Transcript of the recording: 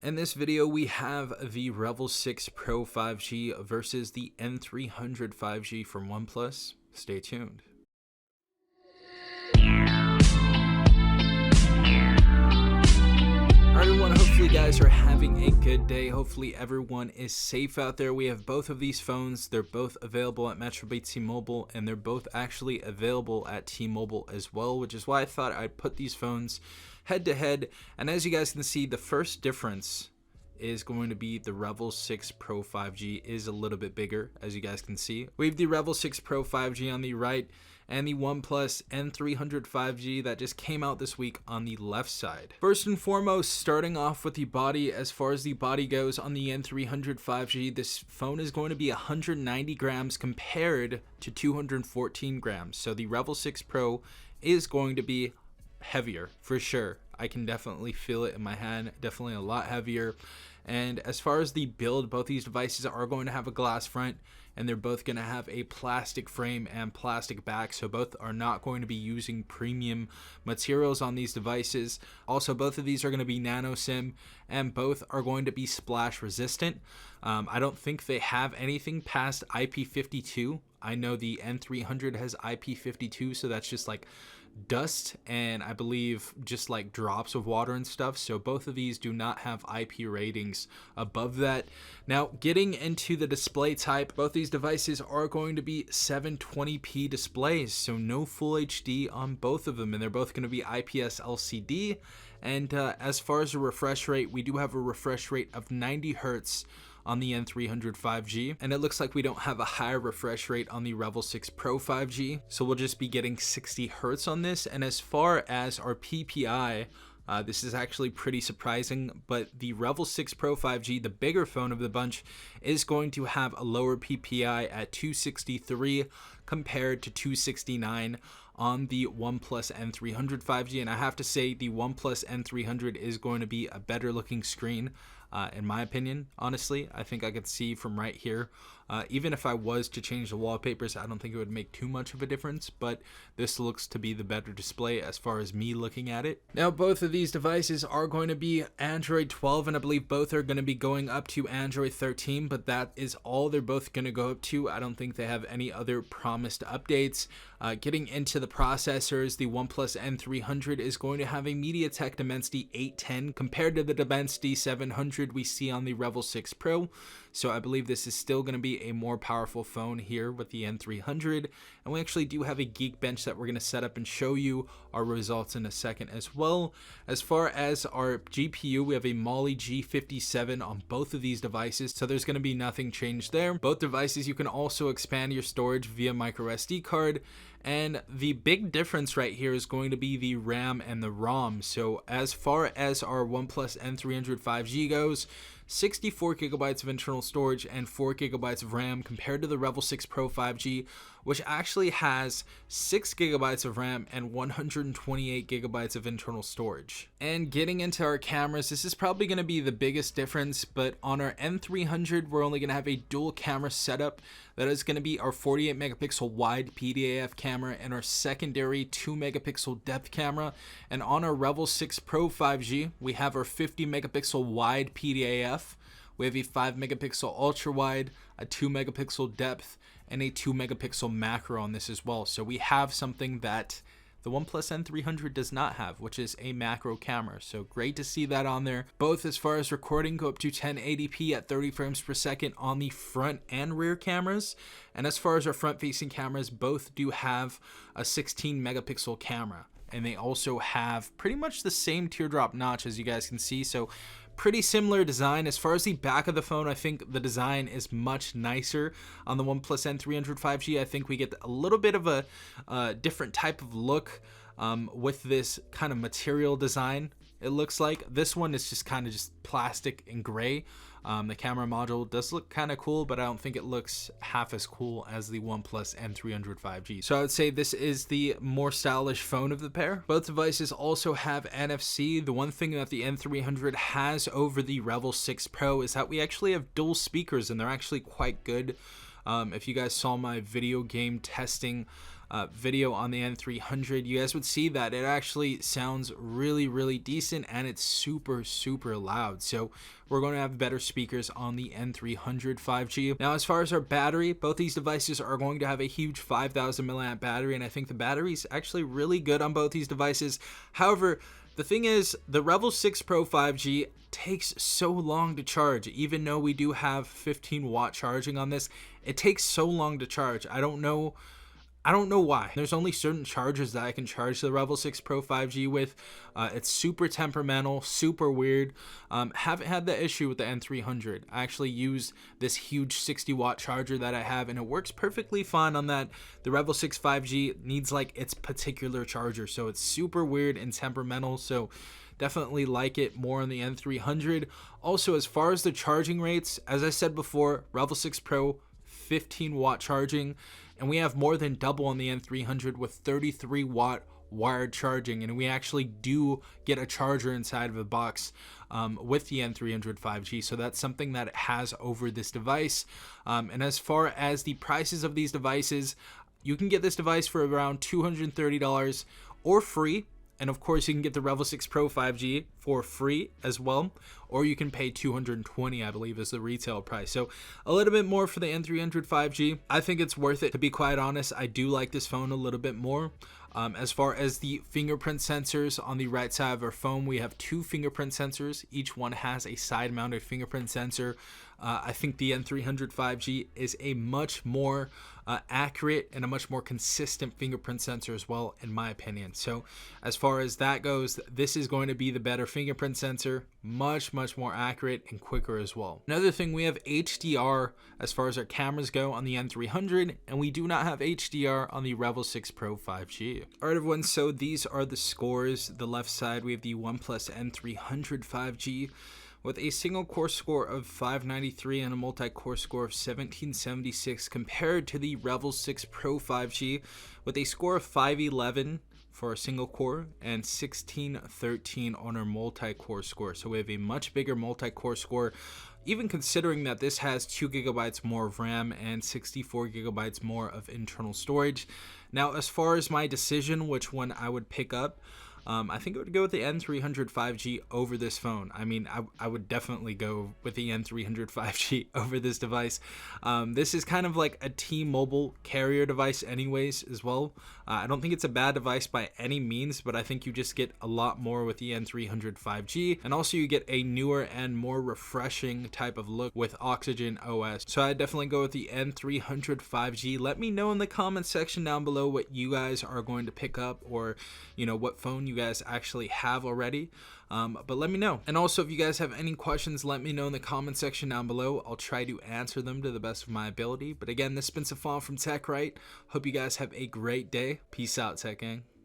In this video, we have the Revvl 6 Pro 5G versus the N300 5G from OnePlus. Stay tuned. Alright everyone, hopefully you guys are having a good day. Hopefully everyone is safe out there. We have both of these phones. They're both available at Metro by T-Mobile, and they're both actually available at T-Mobile as well, which is why I thought I'd put these phones head to head. And as you guys can see, the first difference is going to be the Revvl 6 Pro 5G is a little bit bigger, as you guys can see. We have the Revvl 6 Pro 5G on the right and the OnePlus N300 5G that just came out this week on the left side. First and foremost, starting off with the body, as far as the body goes on the N300 5G, this phone is going to be 190 grams compared to 214 grams. So the Revvl 6 Pro is going to be heavier for sure. I can definitely feel it in my hand, definitely a lot heavier. And as far as the build, both these devices are going to have a glass front, and they're both going to have a plastic frame and plastic back, so both are not going to be using premium materials on these devices. Also, both of these are going to be nano SIM, and both are going to be splash resistant. I don't think they have anything past IP52. I know the N300 has IP52, so that's just like dust and I believe just like drops of water and stuff. So both of these do not have IP ratings above that. Now, getting into the display type, both these devices are going to be 720p displays, so no full HD on both of them, and they're both going to be IPS LCD. And as far as a refresh rate, we do have a refresh rate of 90 Hertz on the N300 5G, and it looks like we don't have a higher refresh rate on the Revvl 6 Pro 5G, so we'll just be getting 60 Hertz on this. And as far as our PPI, this is actually pretty surprising, but the Revvl 6 Pro 5G, the bigger phone of the bunch, is going to have a lower PPI at 263 compared to 269 on the OnePlus N300 5G. And I have to say, the OnePlus N300 is going to be a better looking screen. In my opinion, honestly, I think I could see from right here. Even if I was to change the wallpapers, I don't think it would make too much of a difference, but this looks to be the better display as far as me looking at it. Now, both of these devices are going to be Android 12, and I believe both are going to be going up to Android 13, but that is all they're both going to go up to. I don't think they have any other promised updates. Getting into the processors, the OnePlus N300 is going to have a MediaTek Dimensity 810 compared to the Dimensity 700 we see on the Revvl 6 Pro. So I believe this is still going to be a more powerful phone here with the N300. And we actually do have a Geekbench that we're going to set up and show you our results in a second as well. As far as our GPU, we have a Mali G57 on both of these devices, so there's going to be nothing changed there. Both devices, you can also expand your storage via micro SD card. And the big difference right here is going to be the RAM and the ROM. So as far as our OnePlus N300 5G goes, 64 gigabytes of internal storage and 4 gigabytes of RAM compared to the Revvl 6 Pro 5G, which actually has 6 gigabytes of RAM and 128 gigabytes of internal storage. And getting into our cameras, this is probably going to be the biggest difference, but on our N300, we're only going to have a dual camera setup. That is going to be our 48 megapixel wide PDAF camera and our secondary 2 megapixel depth camera. And on our Revvl 6 Pro 5G, we have our 50 megapixel wide PDAF. We have a 5 megapixel ultra wide, a 2 megapixel depth, and a 2 megapixel macro on this as well. So we have something that the OnePlus N300 does not have, which is a macro camera. So great to see that on there. Both, as far as recording, go up to 1080p at 30 frames per second on the front and rear cameras. And as far as our front facing cameras, both do have a 16 megapixel camera. And they also have pretty much the same teardrop notch, as you guys can see. So pretty similar design. As far as the back of the phone, I think the design is much nicer on the OnePlus N300 5G. I think we get a little bit of a different type of look with this kind of material design. It looks like this one is just kind of just plastic and gray. The camera module does look kind of cool, but I don't think it looks half as cool as the OnePlus N300 5G. So I would say this is the more stylish phone of the pair. Both devices also have NFC. The one thing that the N300 has over the Revvl 6 Pro is that we actually have dual speakers, and they're actually quite good. If you guys saw my video game testing video on the N300, you guys would see that it actually sounds really decent, and it's super loud. So we're going to have better speakers on the N300 5G. Now, as far as our battery, both these devices are going to have a huge 5,000 milliamp battery, and I think the battery's actually really good on both these devices. However, the thing is, the Revvl 6 Pro 5G takes so long to charge. Even though we do have 15-watt charging on this, it takes so long to charge. I don't know why. There's only certain chargers that I can charge the Revvl 6 Pro 5G with. It's super temperamental, super weird. Haven't had that issue with the N300. I actually use this huge 60-watt charger that I have, and it works perfectly fine on that. The Revvl 6 5G needs like its particular charger, so it's super weird and temperamental. So definitely like it more on the N300. Also, as far as the charging rates, as I said before, Revvl 6 Pro 15-watt charging, and we have more than double on the N300 with 33-watt wired charging, and we actually do get a charger inside of a box with the N300 5G, so that's something that it has over this device. And as far as the prices of these devices, you can get this device for around $230 or free. And of course, you can get the Revvl 6 Pro 5G for free as well, or you can pay $220, I believe, is the retail price. So a little bit more for the N300 5G. I think it's worth it. To be quite honest, I do like this phone a little bit more. As far as the fingerprint sensors on the right side of our phone, we have 2 fingerprint sensors. Each one has a side-mounted fingerprint sensor. I think the N300 5G is a much more accurate and a much more consistent fingerprint sensor as well, in my opinion. So as far as that goes, this is going to be the better fingerprint sensor, much more accurate and quicker as well. Another thing, we have HDR as far as our cameras go on the N300, and we do not have HDR on the Revvl 6 Pro 5G. All right, everyone, so these are the scores. The left side, we have the OnePlus N300 5G with a single core score of 593 and a multi-core score of 1776, compared to the Revvl 6 Pro 5G with a score of 511 for a single core and 1613 on our multi-core score. So we have a much bigger multi-core score, even considering that this has 2 gigabytes more of RAM and 64 gigabytes more of internal storage. Now, as far as my decision, which one I would pick up, I think I would go with the N300 5G over this phone. I mean, I would definitely go with the N300 5G over this device. This is kind of like a T-Mobile carrier device anyways as well. I don't think it's a bad device by any means, but I think you just get a lot more with the N300 5G. And also you get a newer and more refreshing type of look with Oxygen OS. So I definitely go with the N300 5G. Let me know in the comment section down below what you guys are going to pick up, or what phone you guys actually have already. But let me know. And also, if you guys have any questions, let me know in the comment section down below. I'll try to answer them to the best of my ability. But again, this has been Safan from TechRight. Hope you guys have a great day. Peace out, Tech Gang.